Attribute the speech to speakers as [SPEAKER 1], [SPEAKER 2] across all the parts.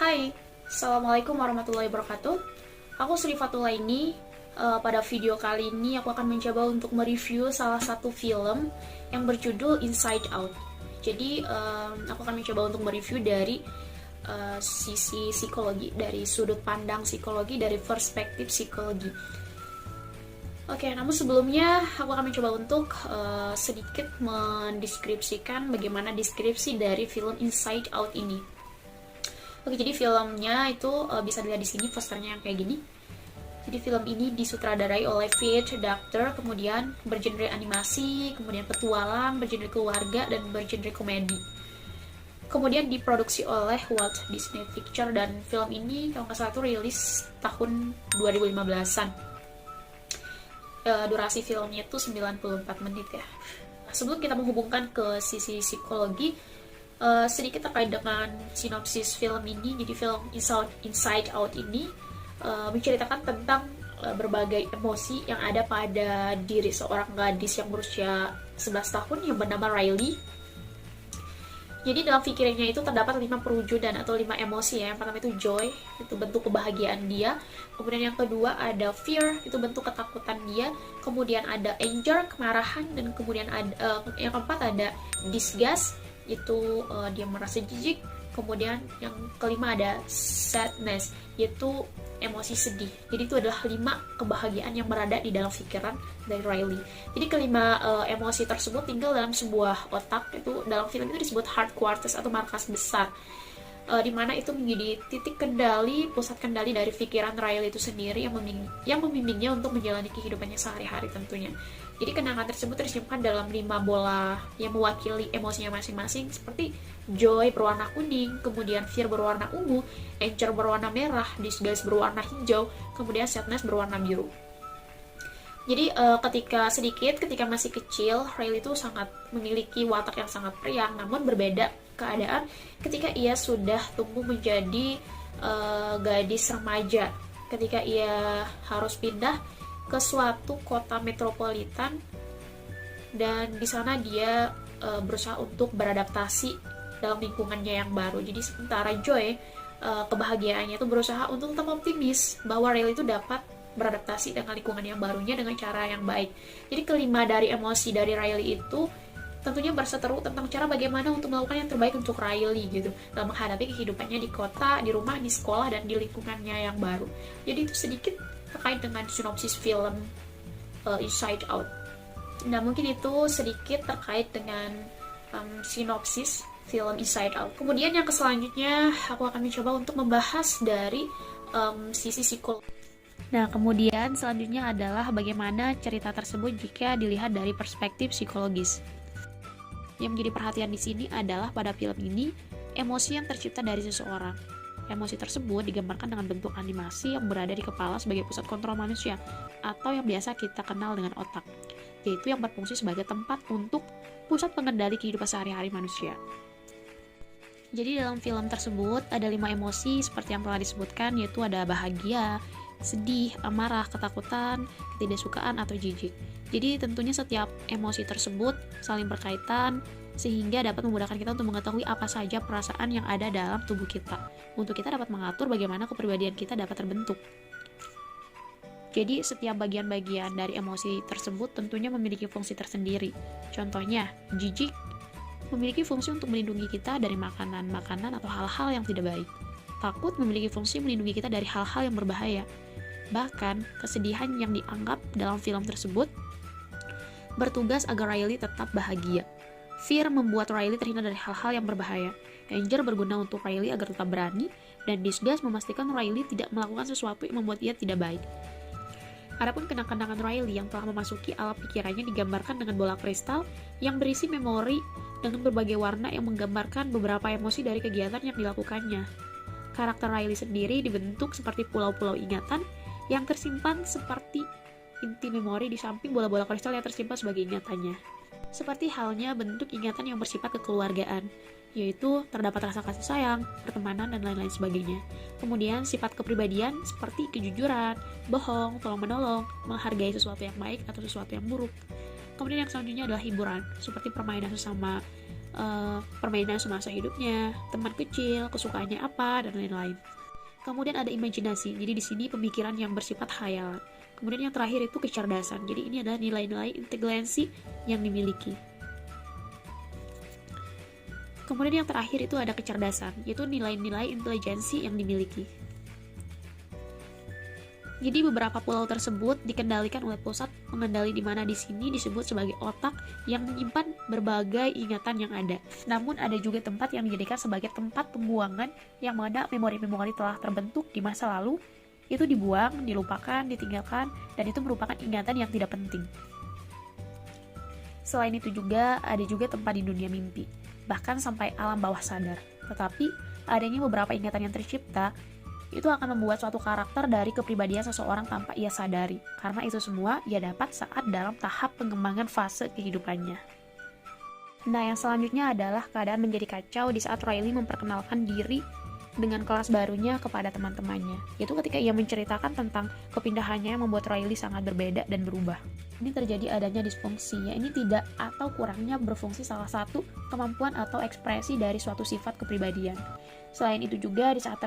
[SPEAKER 1] Hai, Assalamualaikum warahmatullahi wabarakatuh. Aku Sri Fatulaini. Pada video kali ini aku akan mencoba untuk mereview salah satu film yang berjudul Inside Out. Jadi aku akan mencoba untuk mereview dari sisi psikologi, dari sudut pandang psikologi, dari perspektif psikologi. Oke, namun sebelumnya aku akan mencoba untuk sedikit mendeskripsikan bagaimana deskripsi dari film Inside Out ini. Oke, jadi filmnya itu bisa dilihat di sini posternya yang kayak gini. Jadi film ini disutradarai oleh Fitch Doctor, kemudian bergenre animasi, kemudian petualang, bergenre keluarga, dan bergenre komedi. Kemudian diproduksi oleh Walt Disney Pictures, dan film ini kalau nggak salah itu rilis tahun 2015-an. Durasi filmnya itu 94 menit ya. Sebelum kita menghubungkan ke sisi psikologi, sedikit terkait dengan sinopsis film ini. Jadi film Inside Out ini menceritakan tentang berbagai emosi yang ada pada diri seorang gadis yang berusia 11 tahun yang bernama Riley. Jadi dalam pikirannya itu terdapat 5 perwujudan atau 5 emosi ya. Yang pertama itu joy, itu bentuk kebahagiaan dia. Kemudian yang kedua ada fear, itu bentuk ketakutan dia. Kemudian ada anger, kemarahan. Dan kemudian ada yang keempat ada disgust, itu dia merasa jijik. Kemudian yang kelima ada sadness, yaitu emosi sedih. Jadi itu adalah 5 kebahagiaan yang berada di dalam pikiran dari Riley. Jadi kelima emosi tersebut tinggal dalam sebuah otak. Itu dalam film itu disebut heart quarters atau markas besar, di mana itu menjadi titik kendali, pusat kendali dari pikiran Riley itu sendiri yang membimbingnya untuk menjalani kehidupannya sehari-hari tentunya. Jadi kenangan tersebut tersimpan dalam 5 bola yang mewakili emosinya masing-masing, seperti joy berwarna kuning, kemudian fear berwarna ungu, anger berwarna merah, disgust berwarna hijau, kemudian sadness berwarna biru. Jadi ketika masih kecil, Riley itu sangat memiliki watak yang sangat periang, namun berbeda keadaan ketika ia sudah tumbuh menjadi gadis remaja, ketika ia harus pindah ke suatu kota metropolitan, dan di sana dia berusaha untuk beradaptasi dalam lingkungannya yang baru. Jadi sementara Joy kebahagiaannya itu berusaha untuk tetap optimis bahwa Riley itu dapat beradaptasi dengan lingkungan yang barunya dengan cara yang baik. Jadi kelima dari emosi dari Riley itu tentunya berseteru tentang cara bagaimana untuk melakukan yang terbaik untuk Riley gitu, dalam menghadapi kehidupannya di kota, di rumah, di sekolah, dan di lingkungannya yang baru. Jadi itu sedikit terkait dengan sinopsis film Inside Out. Nah, mungkin itu sedikit terkait dengan sinopsis film Inside Out. Kemudian yang selanjutnya aku akan mencoba untuk membahas dari sisi psikologi. Nah, kemudian selanjutnya adalah bagaimana cerita tersebut jika dilihat dari perspektif psikologis. Yang menjadi perhatian di sini adalah pada film ini, emosi yang tercipta dari seseorang. Emosi tersebut digambarkan dengan bentuk animasi yang berada di kepala sebagai pusat kontrol manusia, atau yang biasa kita kenal dengan otak, yaitu yang berfungsi sebagai tempat untuk pusat pengendali kehidupan sehari-hari manusia. Jadi dalam film tersebut ada 5 emosi seperti yang telah disebutkan, yaitu ada bahagia, sedih, amarah, ketakutan, ketidaksukaan, atau jijik. Jadi tentunya setiap emosi tersebut saling berkaitan sehingga dapat memudahkan kita untuk mengetahui apa saja perasaan yang ada dalam tubuh kita, untuk kita dapat mengatur bagaimana kepribadian kita dapat terbentuk. Jadi setiap bagian-bagian dari emosi tersebut tentunya memiliki fungsi tersendiri. Contohnya, jijik memiliki fungsi untuk melindungi kita dari makanan-makanan atau hal-hal yang tidak baik. Takut memiliki fungsi melindungi kita dari hal-hal yang berbahaya. Bahkan, kesedihan yang dianggap dalam film tersebut bertugas agar Riley tetap bahagia. Fear membuat Riley terhindar dari hal-hal yang berbahaya. Anger berguna untuk Riley agar tetap berani, dan disgust memastikan Riley tidak melakukan sesuatu yang membuat ia tidak baik. Adapun kenang-kenangan Riley yang telah memasuki alam pikirannya digambarkan dengan bola kristal yang berisi memori dengan berbagai warna yang menggambarkan beberapa emosi dari kegiatan yang dilakukannya. Karakter Riley sendiri dibentuk seperti pulau-pulau ingatan yang tersimpan seperti inti memori di samping bola-bola kristal yang tersimpan sebagai ingatannya. Seperti halnya bentuk ingatan yang bersifat kekeluargaan, yaitu terdapat rasa kasih sayang, pertemanan, dan lain-lain sebagainya. Kemudian sifat kepribadian seperti kejujuran, bohong, tolong-menolong, menghargai sesuatu yang baik atau sesuatu yang buruk. Kemudian yang selanjutnya adalah hiburan, seperti permainan sesama permainan semasa hidupnya, teman kecil, kesukaannya apa, dan lain-lain. Kemudian ada imajinasi, jadi di sini pemikiran yang bersifat khayalan. Kemudian yang terakhir itu kecerdasan, jadi ini adalah nilai-nilai inteligensi yang dimiliki. Kemudian yang terakhir itu ada kecerdasan, yaitu nilai-nilai intelijensi yang dimiliki. Jadi beberapa pulau tersebut dikendalikan oleh pusat pengendali di mana di sini disebut sebagai otak yang menyimpan berbagai ingatan yang ada. Namun ada juga tempat yang dijadikan sebagai tempat pembuangan yang mana memori-memori telah terbentuk di masa lalu itu dibuang, dilupakan, ditinggalkan, dan itu merupakan ingatan yang tidak penting. Selain itu juga ada juga tempat di dunia mimpi, bahkan sampai alam bawah sadar. Tetapi adanya beberapa ingatan yang tercipta itu akan membuat suatu karakter dari kepribadian seseorang tanpa ia sadari, karena itu semua ia dapat saat dalam tahap pengembangan fase kehidupannya. Nah, yang selanjutnya adalah keadaan menjadi kacau di saat Riley memperkenalkan diri dengan kelas barunya kepada teman-temannya. Itu ketika ia menceritakan tentang kepindahannya yang membuat Riley sangat berbeda dan berubah. Ini terjadi adanya disfungsi, ya ini tidak atau kurangnya berfungsi salah satu kemampuan atau ekspresi dari suatu sifat kepribadian. Selain itu juga di saat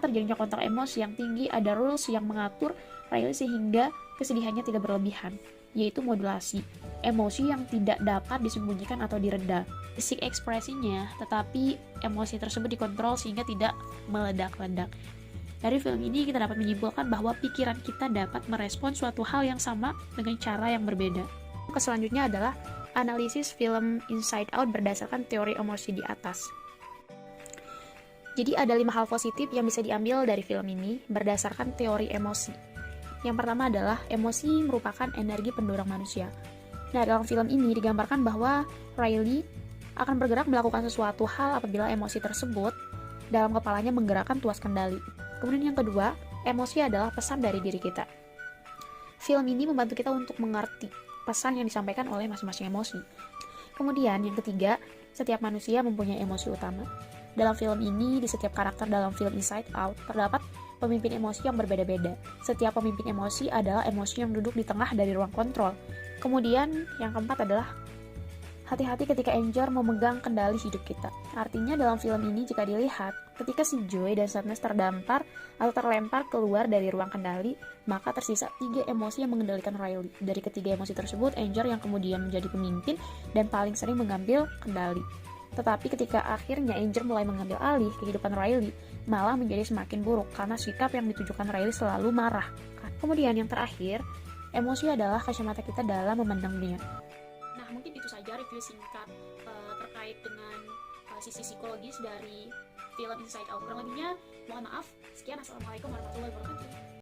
[SPEAKER 1] terjadinya kontak emosi yang tinggi, ada rules yang mengatur Riley sehingga kesedihannya tidak berlebihan, yaitu modulasi emosi yang tidak dapat disembunyikan atau direda. Fisik ekspresinya, tetapi emosi tersebut dikontrol sehingga tidak meledak-ledak. Dari film ini kita dapat menyimpulkan bahwa pikiran kita dapat merespon suatu hal yang sama dengan cara yang berbeda. Selanjutnya adalah analisis film Inside Out berdasarkan teori emosi di atas. Jadi ada 5 hal positif yang bisa diambil dari film ini berdasarkan teori emosi. Yang pertama adalah emosi merupakan energi pendorong manusia. Nah, dalam film ini digambarkan bahwa Riley akan bergerak melakukan sesuatu hal apabila emosi tersebut dalam kepalanya menggerakkan tuas kendali. Kemudian yang kedua, emosi adalah pesan dari diri kita. Film ini membantu kita untuk mengerti pesan yang disampaikan oleh masing-masing emosi. Kemudian yang ketiga, setiap manusia mempunyai emosi utama. Dalam film ini, di setiap karakter dalam film Inside Out, terdapat pemimpin emosi yang berbeda-beda. Setiap pemimpin emosi adalah emosi yang duduk di tengah dari ruang kontrol. Kemudian yang keempat adalah hati-hati ketika Angel memegang kendali hidup kita. Artinya dalam film ini jika dilihat, ketika si Joy dan Sadness terdampar atau terlempar keluar dari ruang kendali, maka tersisa 3 emosi yang mengendalikan Riley. Dari ketiga emosi tersebut, Angel yang kemudian menjadi pemimpin dan paling sering mengambil kendali. Tetapi ketika akhirnya Angel mulai mengambil alih kehidupan Riley, malah menjadi semakin buruk karena sikap yang ditujukan Riley selalu marah. Kemudian yang terakhir, emosi adalah kacamata kita dalam memandang dunia. Nah, mungkin itu saja review singkat terkait dengan sisi psikologis dari film Inside Out. Kurang lebihnya, mohon maaf. Sekian, assalamualaikum warahmatullahi wabarakatuh.